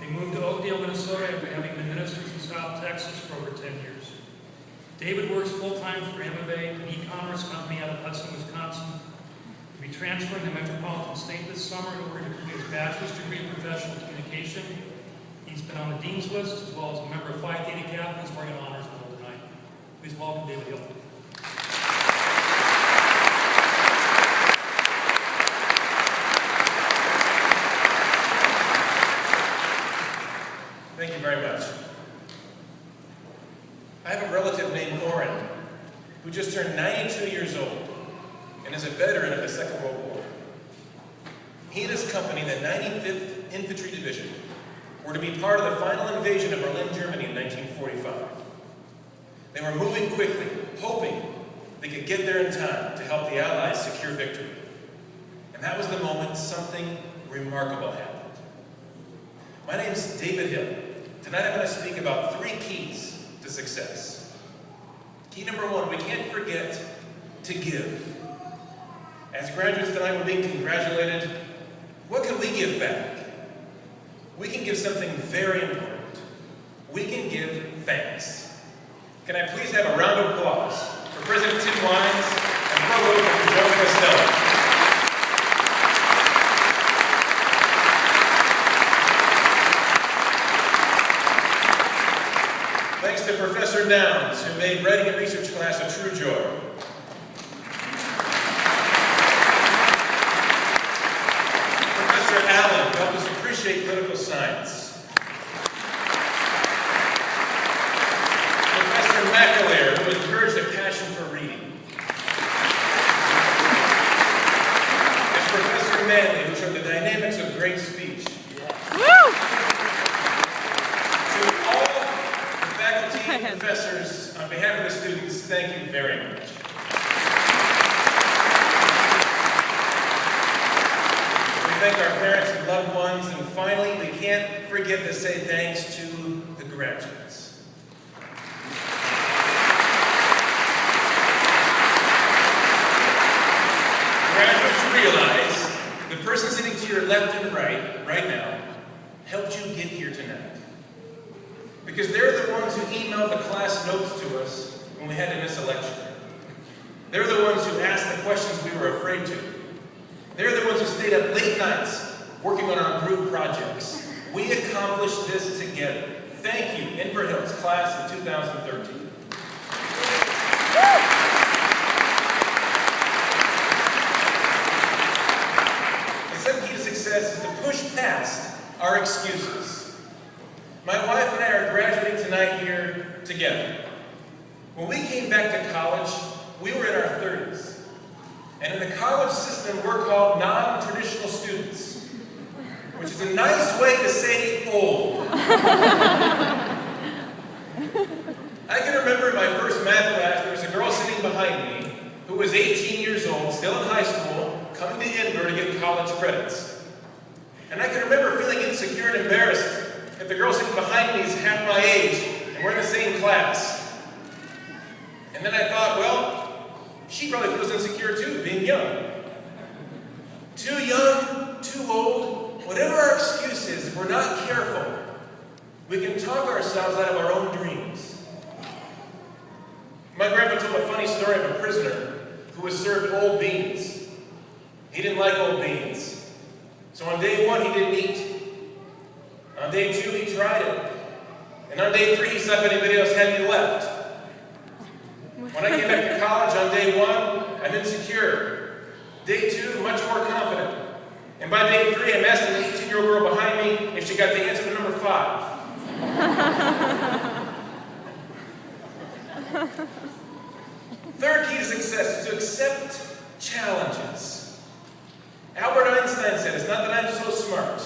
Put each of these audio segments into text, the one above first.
They moved to Oakdale, Minnesota after having been ministers in South Texas for over 10 years. David works full-time for MMA, an e-commerce company out of Hudson, Wisconsin. He'll be transferring to Metropolitan State this summer in order to complete his bachelor's degree in professional communication. He's been on the Dean's List as well as a member of Phi Theta Kappa. He's wearing an honors medal tonight. Please welcome David Hill. Thank you very much. I have a relative named Orrin who just turned 92 years old and is a veteran of the Second World War. He and his company, the 95th Infantry Division, were to be part of the final invasion of Berlin, Germany in 1945. They were moving quickly, hoping they could get there in time to help the Allies secure victory. And that was the moment something remarkable happened. My name's David Hill. Tonight I'm going to speak about 3 keys to success. Key number 1, we can't forget to give. As graduates tonight, we're being congratulated. What can we give back? We can give something very important. We can give thanks. Can I please have a round of applause for President Tim Wines and Provost Joe Costello. Thanks to Professor Downs, who made writing and research class a true joy. Professor Allen helped us appreciate political science. Professor McAleer, who encouraged a passion for reading. And Professor Manley, who showed the dynamics of great speech. Professors, on behalf of the students, thank you very much. We thank our parents and loved ones, and finally, we can't forget to say thanks to the graduates. Graduates, realize the person sitting to your left and right now, helped you get here tonight. Because they're the ones who emailed the class notes to us when we had to miss a lecture. They're the ones who asked the questions we were afraid to. They're the ones who stayed up late nights working on our group projects. We accomplished this together. Thank you, Inver Hill's class of 2013. The second key to success is to push past our excuses. My wife and I are graduating tonight here together. When we came back to college, we were in our 30s. And in the college system, we're called non-traditional students, which is a nice way to say old. I can remember in my first math class, there was a girl sitting behind me who was 18 years old, still in high school, coming to Inver to get college credits. And I can remember feeling insecure and embarrassed if the girl sitting behind me is half my age and we're in the same class. And then I thought, well, she probably feels insecure too, being young. Too young, too old, whatever our excuse is, if we're not careful, we can talk ourselves out of our own dreams. My grandpa told a funny story of a prisoner who was served old beans. He didn't like old beans. So on day 1, he didn't eat. On day 2, he tried it. And on day 3, he saw if anybody else had any left. When I came back to college on day 1, I'm insecure. Day 2, much more confident. And by day 3, I'm asking the 18-year-old girl behind me if she got the answer to number 5. Third key to success is to accept challenges. Albert Einstein said, it's not that I'm so smart.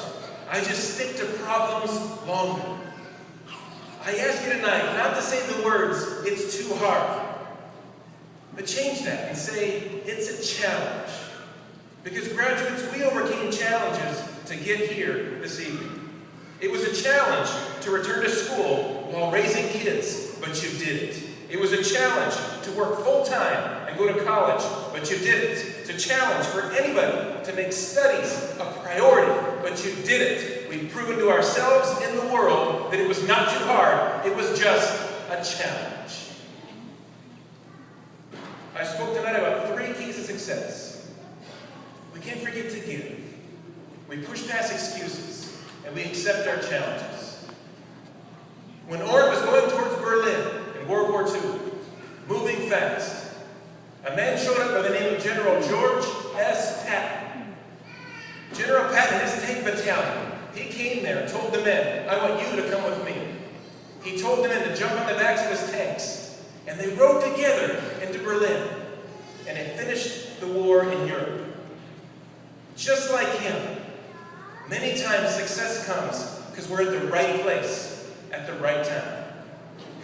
I just stick to problems longer. I ask you tonight not to say the words, it's too hard. But change that and say, it's a challenge. Because graduates, we overcame challenges to get here this evening. It was a challenge to return to school while raising kids, but you did it. It was a challenge to work full-time and go to college, but you did it. It's a challenge for anybody to make studies a priority, but you did it. we've proven to ourselves and the world that it was not too hard. It was just a challenge. I spoke tonight about 3 keys to success. We can't forget to give. We push past excuses, and we accept our challenges. When Oren was going towards Berlin in World War II, moving fast, a man showed up by the name of General George S. Patton. General Patton, his tank battalion, he came there and told the men, I want you to come with me. He told the men to jump on the backs of his tanks, and they rode together into Berlin, and they finished the war in Europe. Just like him, many times success comes because we're at the right place at the right time.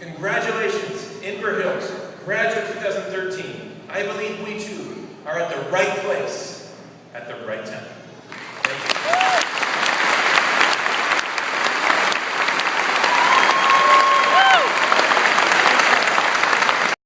Congratulations, Inver Hills, graduate 2013. I believe we too are at the right place at the right time.